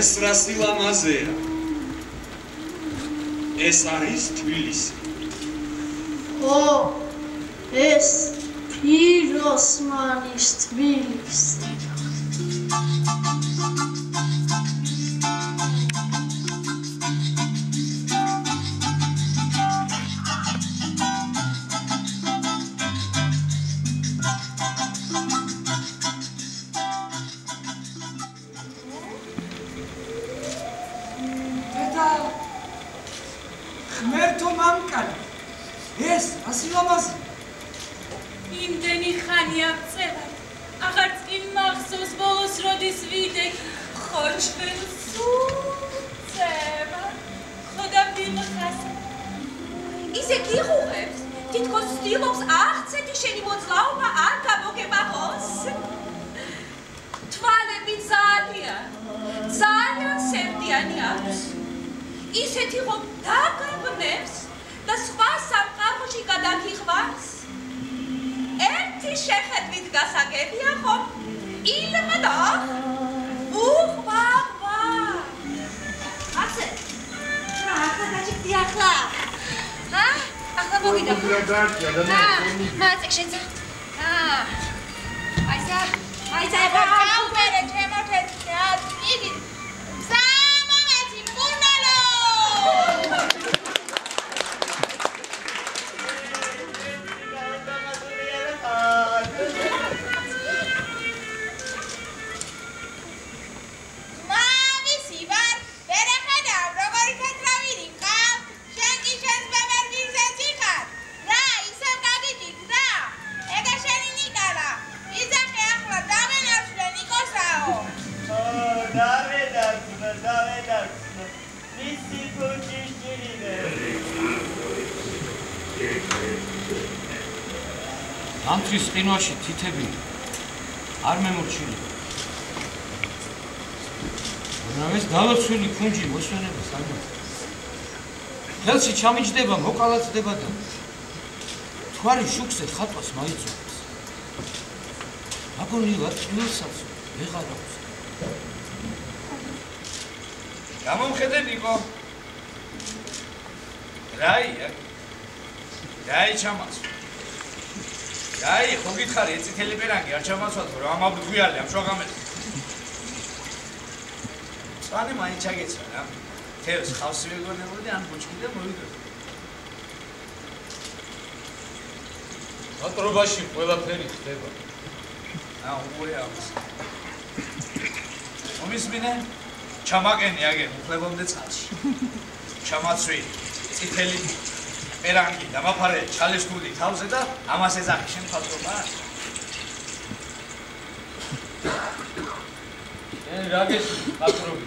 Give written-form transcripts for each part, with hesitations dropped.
ეს რა სილამაზეა. ეს არის თბილისი. ო, ეს პიროსმანის თბილისი. ღმერთო მამკანი, ეს რა სილამაზე? იმდენი ხანი აღწევა, აღარც იმ მახსოვს ბოლოს როდის ვიდექ, ხო ჩვენს უწევა, ხო და ვიმხას. ისე გიღუღებს, თითქოს ვცდილობს აღწეთი შენი მოძრაობა არ გამოგებაღოს. თვალები ძალიან სევდიანი აქვს. ისეთი რომ დაგაბნევს და სხვა სამყაროში გადაგიხვას. ერთი შეხედვით გასაგებია ხომ ილმდა უხვავა. ასე რა ახლა გაჭიქდი ახლა? ახლა მოგიდა. მაწე შეძა. აიცა გავბერე ჩემოთეთ იგი ამთვის ყინვაში თითები არ მემორჩილი. რავეს დალოცვილი კუნჯი მოსვენებას ამბობ. ხელში ჩამიჯდება, მოკალათდება და თვარი შუქზე ხატვას მაიწვევს. აგონილა წილსაც ვეღარ აქვს. გამომხედე ნიკო. რაია? რაი ჩამაცვა. აი, ხო გითხარი, ეწითელი პერანგი არ ჩამაცვათ, რომ ამ აბგვიალი ამ შუაღამეთს. წვანი მაინც ჩაგეცვა რა. თევს ხავსი ვეგონებოდი, ან ბუჩქი და მოვიდო. ატრობაში ყველაფერი ხდება. უყურე ამას. მომისმინე? ჩამაკენი აგენ უფლებამდე წყალში. ჩამაცვი წითელი პერანგი დამაფარე ჩალის გუდი თავზე და ამას ეძახი შენ ფალტობა. რა გეში პატრონი?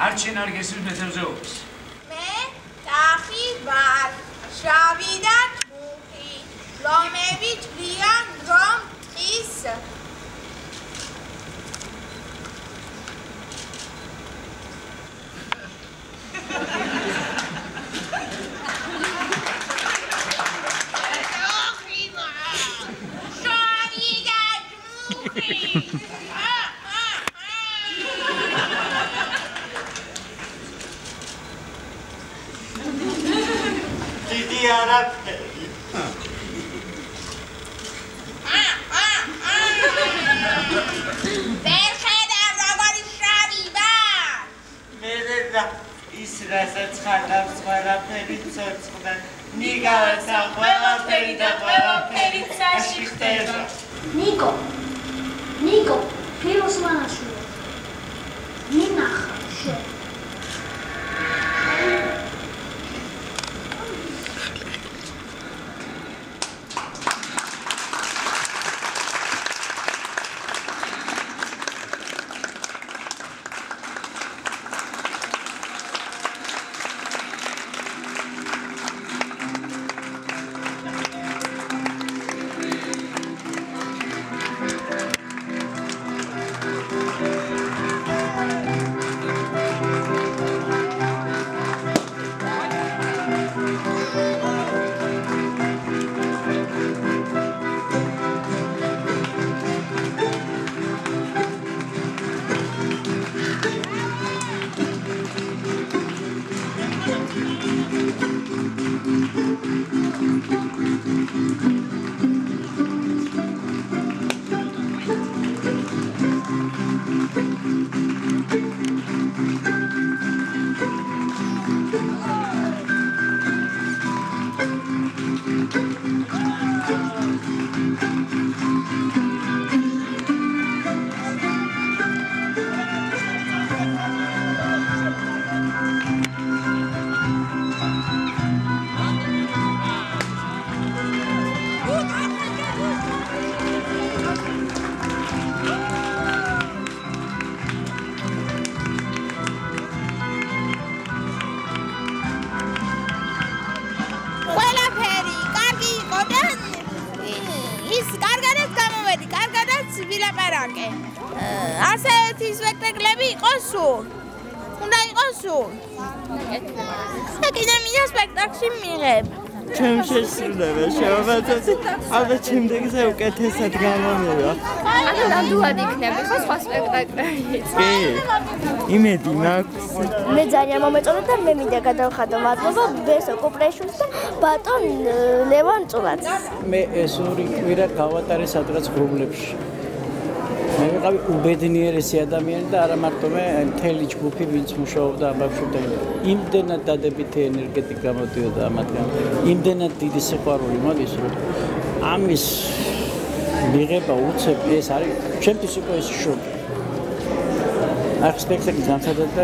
არჩენ არ გესმის მეთევზეობას. მე ტახი ვარ, შავი და მუხი, ლომები თვლიან რომ ის დიდი არაფერი. ვერ ხედავ როგორი შავი ვარ. მე რა ის რასაც ხატავს ყველაფერი ცოცხლდა. ნიგაცა ყველაფერი და ყველაფერი წაში ხდება. ნიკო, ფილოსმანაშვილი. მინახა შენ. ალბათ შემდეგზე უკეთესად გამომევა. ანუ ნამდვილად იქნება ხო სხვა სპექტაკლი? კი. იმედი მაქვს. მე ძალიან მომეწონა და მე მინდა გადავხადო მადლობა ბესო კუპრეშულს და ბატონ ლევან წულაც. მე ეს ორი კვირა გავატარე სადღაც გრუბლებში. მე ვიყავი უბედნიერესი ადამიანი და არა მარტო მე მთელი ჯგუფი ვინც მუშაობდა ამ ბავშვებთან. იმდენად დადებითი ენერგეტიკა გამოდიოდა ამათგან. იმდენად დიდი სიყვარული მოდის რომ ამის მიღება უცებ ეს არის ჩემთვის იყო ეს შოკი. ახ სპექტაკლი დამთავრდა და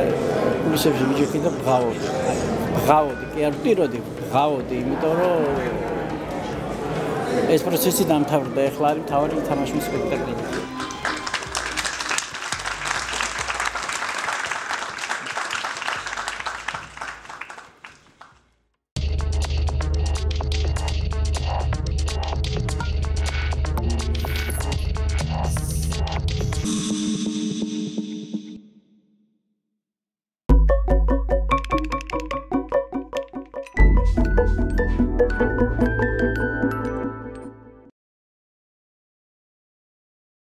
კულისებში ვიჯექი და ბღავოდი, კი არ ვტიროდი, ბღავოდი, იმიტომ რომ ეს პროცესი დამთავრდა, ეხლა არის მთავარი თამაშის სპექტაკლი. Thank you.